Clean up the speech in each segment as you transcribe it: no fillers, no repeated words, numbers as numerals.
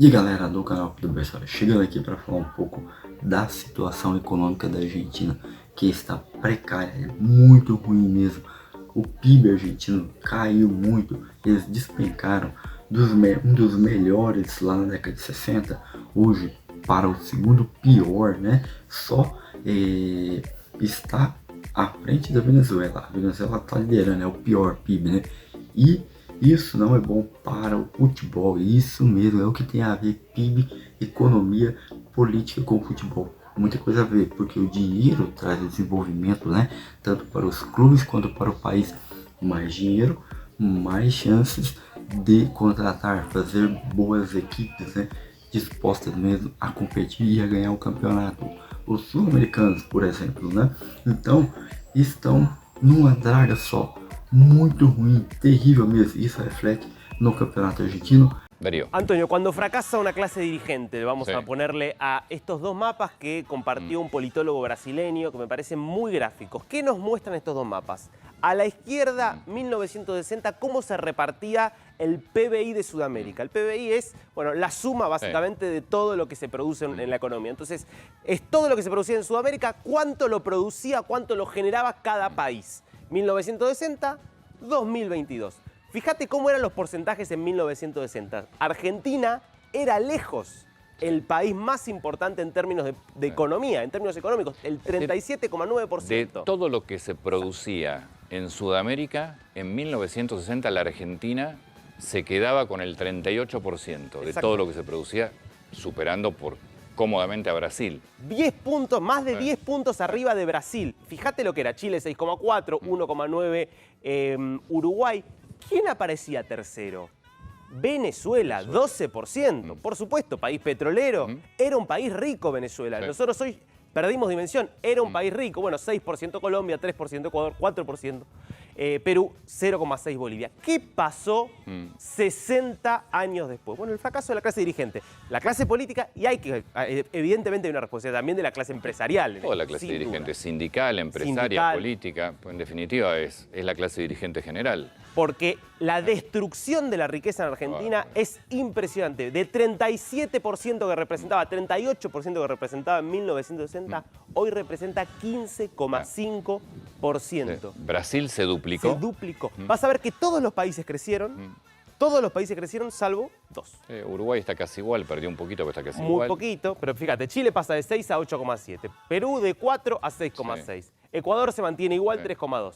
E aí, galera do canal do Berçário, chegando aqui para falar um pouco da situação econômica da Argentina, que está precária, é muito ruim mesmo. O PIB argentino caiu muito, eles despencaram um dos melhores lá na década de 60, hoje para o segundo pior, né? Só está à frente da Venezuela. A Venezuela está liderando, é o pior PIB, né? E isso não é bom para o futebol, isso mesmo é o que tem a ver PIB, economia, política com o futebol. Muita coisa a ver, porque o dinheiro traz desenvolvimento, né? Tanto para os clubes quanto para o país. Mais dinheiro, mais chances de contratar, fazer boas equipes, né? Dispostas mesmo a competir e a ganhar o campeonato. Os sul-americanos, por exemplo, né? Então, estão numa draga só. Muito ruim, terrível mesmo. Isso reflete no campeonato argentino. Darío. Antonio, cuando fracasa una clase dirigente, vamos Sí. a ponerle a estos dos mapas que compartió un politólogo brasileño que me parecen muy gráficos. ¿Qué nos muestran estos dos mapas? A la izquierda, 1960, cómo se repartía el PBI de Sudamérica. El PBI es, bueno, la suma básicamente de todo lo que se produce en la economía. Entonces, es todo lo que se producía en Sudamérica, cuánto lo producía, cuánto lo generaba cada país. 1960, 2022. Fíjate cómo eran los porcentajes en 1960. Argentina era lejos el país más importante en términos de economía, en términos económicos, el 37,9%. De todo lo que se producía en Sudamérica, en 1960 la Argentina se quedaba con el 38% de todo lo que se producía, superando cómodamente a Brasil. 10 puntos, más de 10 puntos arriba de Brasil. Fíjate lo que era Chile 6,4, 1,9 Uruguay. ¿Quién aparecía tercero? Venezuela, 12%. Por supuesto, país petrolero. Era un país rico Venezuela. Nosotros hoy perdimos dimensión. Era un país rico. Bueno, 6% Colombia, 3% Ecuador, 4% Perú, 0,6% Bolivia. ¿Qué pasó 60 años después? Bueno, el fracaso de la clase dirigente. La clase política, y evidentemente hay una responsabilidad también de la clase empresarial. Toda la clase dirigente, sindical, empresaria, política, pues en definitiva es la clase dirigente general. Porque la destrucción de la riqueza en Argentina es impresionante. De 37% que representaba, 38% que representaba en 1960, hoy representa 15,5%. Brasil se duplicó. Se duplicó. Vas a ver que todos los países crecieron, salvo dos. Uruguay está casi igual, perdió un poquito, pero está casi Muy igual. poquito, pero fíjate, Chile pasa de 6 a 8,7. Perú de 4 a 6,6. Ecuador se mantiene igual, 3,2.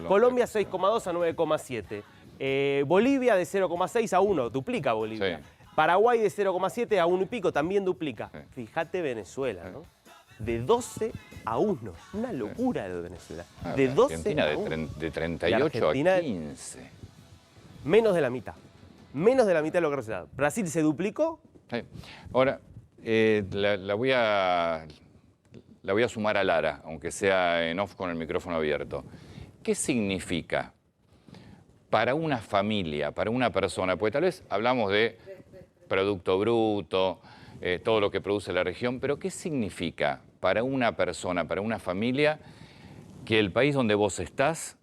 Colombia 6,2 a 9,7. Bolivia de 0,6 a 1, duplica Bolivia. Paraguay de 0,7 a 1 y pico, también duplica. Fíjate Venezuela, ¿no? De 12 a 1. Una locura de Venezuela. De 12 Argentina a 1. de 38 a 15. Menos de la mitad. Menos de la mitad de lo que representaba. Brasil se duplicó. Ahora, la voy a sumar a Lara, aunque sea en off con el micrófono abierto. ¿Qué significa para una familia, para una persona? Porque tal vez hablamos de Producto Bruto, todo lo que produce la región, pero ¿qué significa para una persona, para una familia, que el país donde vos estás,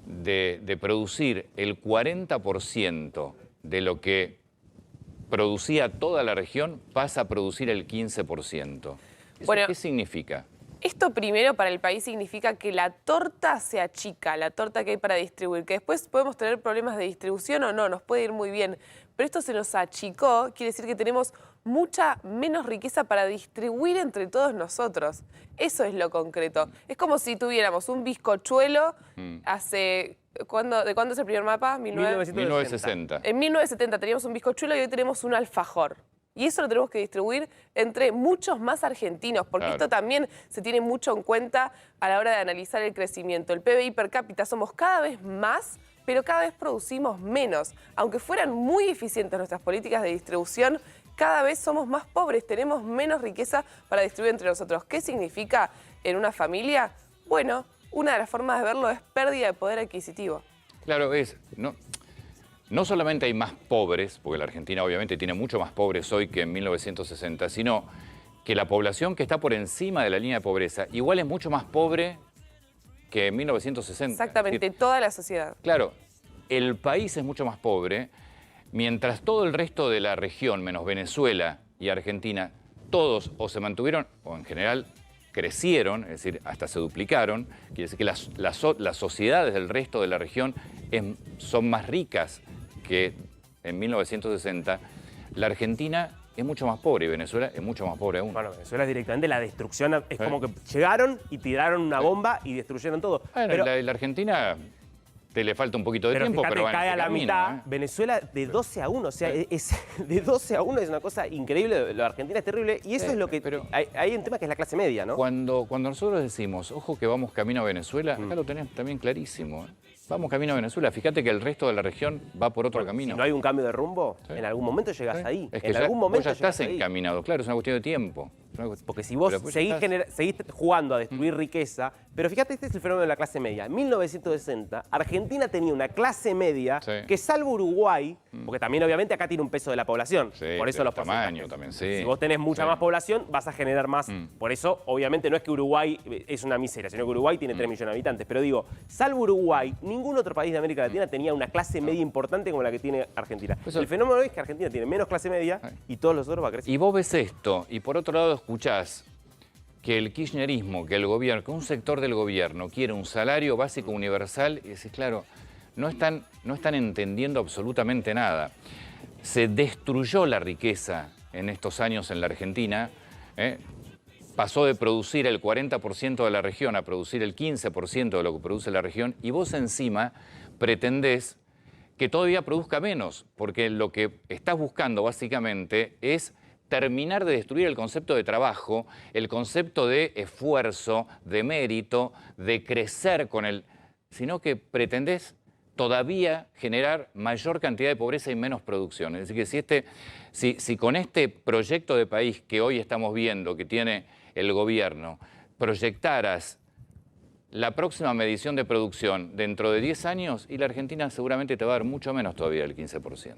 de producir el 40% de lo que producía toda la región, pasa a producir el 15%? Bueno, ¿Qué significa? Esto primero para el país significa que la torta se achica, la torta que hay para distribuir, que después podemos tener problemas de distribución o no, nos puede ir muy bien, pero esto se nos achicó, quiere decir que tenemos mucha menos riqueza para distribuir entre todos nosotros. Eso es lo concreto. Es como si tuviéramos un bizcochuelo hace... ¿De cuándo es el primer mapa? 1960. En 1970 teníamos un bizcochuelo y hoy tenemos un alfajor. Y eso lo tenemos que distribuir entre muchos más argentinos, porque esto también se tiene mucho en cuenta a la hora de analizar el crecimiento. El PBI per cápita somos cada vez más, pero cada vez producimos menos. Aunque fueran muy eficientes nuestras políticas de distribución, cada vez somos más pobres, tenemos menos riqueza para distribuir entre nosotros. ¿Qué significa en una familia? Bueno, una de las formas de verlo es pérdida de poder adquisitivo. Claro, no solamente hay más pobres, porque la Argentina obviamente tiene mucho más pobres hoy que en 1960, sino que la población que está por encima de la línea de pobreza igual es mucho más pobre que en 1960. Exactamente, toda la sociedad. Claro, el país es mucho más pobre, mientras todo el resto de la región, menos Venezuela y Argentina, todos o se mantuvieron, o en general crecieron, es decir, hasta se duplicaron, quiere decir que las sociedades del resto de la región son más ricas que en 1960, la Argentina es mucho más pobre y Venezuela es mucho más pobre aún. Bueno, Venezuela es directamente la destrucción, es como que llegaron y tiraron una bomba y destruyeron todo. Bueno, pero la Argentina le falta un poquito de tiempo, fíjate, pero cae a la camino, mitad. Venezuela de 12-1, o sea, de 12-1 es una cosa increíble. Lo de Argentina es terrible y eso es lo que... pero hay un tema que es la clase media, ¿no? Cuando nosotros decimos, ojo que vamos camino a Venezuela, acá lo tenés también clarísimo. Vamos camino a Venezuela. Fíjate que el resto de la región va por otro camino. Si no hay un cambio de rumbo, Sí. en algún momento llegas ahí. Es que en algún momento vos ya estás llegas ahí. encaminado, claro, es una cuestión de tiempo. Porque si vos Pero después seguís, ya estás. seguís jugando a destruir riqueza, pero fíjate, este es el fenómeno de la clase media. En 1960, Argentina tenía una clase media Sí. que, salvo Uruguay, porque también obviamente acá tiene un peso de la población, Sí, por eso del los tamaño porcentajes. también, sí. Si vos tenés mucha Sí. más población, vas a generar más. Por eso, obviamente, no es que Uruguay es una miseria, sino que Uruguay tiene 3 millones de habitantes. Pero digo, salvo Uruguay, ningún otro país de América Latina tenía una clase media importante como la que tiene Argentina. Eso- El fenómeno es que Argentina tiene menos clase media y todos los otros va a crecer. Y vos ves esto, y por otro lado escuchás que el kirchnerismo, que el gobierno, que un sector del gobierno quiere un salario básico universal, y decís, claro, no están entendiendo absolutamente nada. Se destruyó la riqueza en estos años en la Argentina, pasó de producir el 40% de la región a producir el 15% de lo que produce la región, y vos encima pretendés que todavía produzca menos, porque lo que estás buscando básicamente es terminar de destruir el concepto de trabajo, el concepto de esfuerzo, de mérito, de crecer con el... sino que pretendés todavía generar mayor cantidad de pobreza y menos producción. Es decir, que si con este proyecto de país que hoy estamos viendo, que tiene el gobierno, proyectaras la próxima medición de producción dentro de 10 años, y la Argentina seguramente te va a dar mucho menos todavía del 15%.